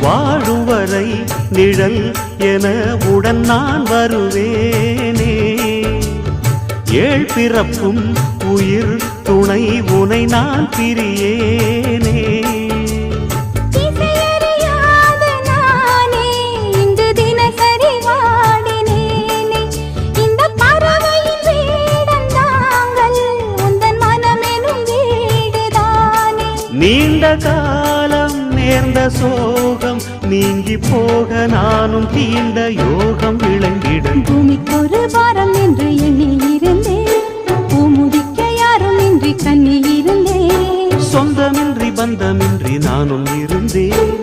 வாழும் வரை நிழல் என உடன் நான் வருவேனே. ஏழ் பிறப்பும் உயிர் துணை உனை நான் பிரியேனே. நீண்ட காலம் நேர்ந்த சோகம் நீங்கி போக நானும் தீண்ட யோகம் விளங்கிடும். பூமிக்கொரு வாரம் என்று எண்ணி இருந்தேன், பூமுதிக்க யாரும் இன்றி கண்ணி இருந்தேன். சொந்தமின்றி பந்தமின்றி நானும் இருந்தேன்.